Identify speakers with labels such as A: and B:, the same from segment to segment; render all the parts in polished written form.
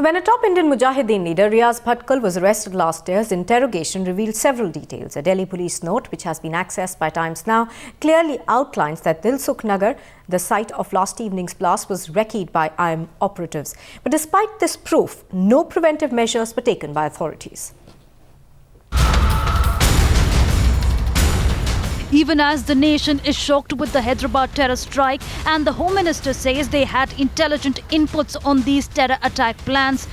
A: When a top Indian Mujahideen leader, Riaz Bhatkal, was arrested last year, his interrogation revealed several details. A Delhi police note, which has been accessed by Times Now, clearly outlines that Dilsukh Nagar, the site of last evening's blast, was recce'd by IM operatives. But despite this proof, no preventive measures were taken by authorities.
B: Even as the nation is shocked with the Hyderabad terror strike and the Home Minister says they had intelligent inputs on these terror attack plans,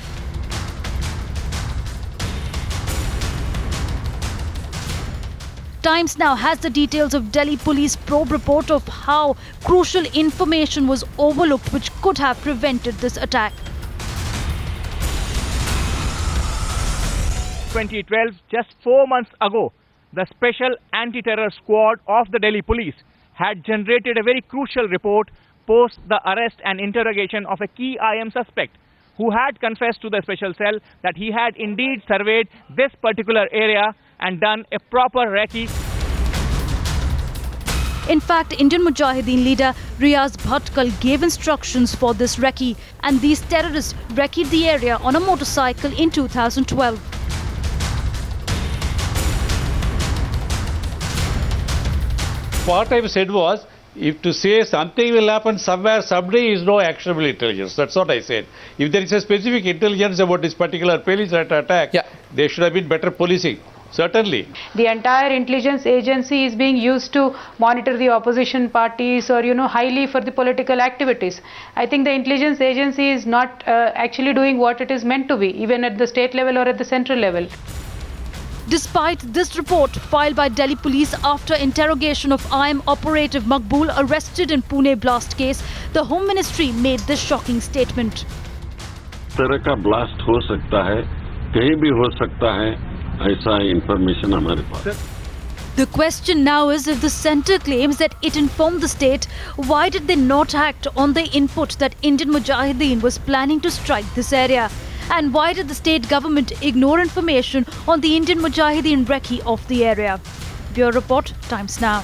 B: Times Now has the details of Delhi police probe report of how crucial information was overlooked which could have prevented this attack.
C: 2012, just 4 months ago, the Special Anti-Terror Squad of the Delhi Police had generated a very crucial report post the arrest and interrogation of a key IM suspect who had confessed to the special cell that he had indeed surveyed this particular area and done a proper recce.
B: In fact, Indian Mujahideen leader Riaz Bhatkal gave instructions for this recce, and these terrorists recce'd the area on a motorcycle in 2012.
D: What I said was, if to say something will happen somewhere, someday is no actionable intelligence. That's what I said. If there is a specific intelligence about this particular police attack, there should have been better policing. Certainly.
E: The entire intelligence agency is being used to monitor the opposition parties or, highly for the political activities. I think the intelligence agency is not actually doing what it is meant to be, even at the state level or at the central level.
B: Despite this report filed by Delhi police after interrogation of IM operative Maqbool arrested in Pune blast case, the Home Ministry made this shocking statement.
F: तरह का blast हो सकता है, कहीं भी हो सकता है, ऐसा information हमारे पास.
B: The question now is, if the centre claims that it informed the state, why did they not act on the input that Indian Mujahideen was planning to strike this area? And why did the state government ignore information on the Indian Mujahideen recce of the area? Bureau Report, Times Now.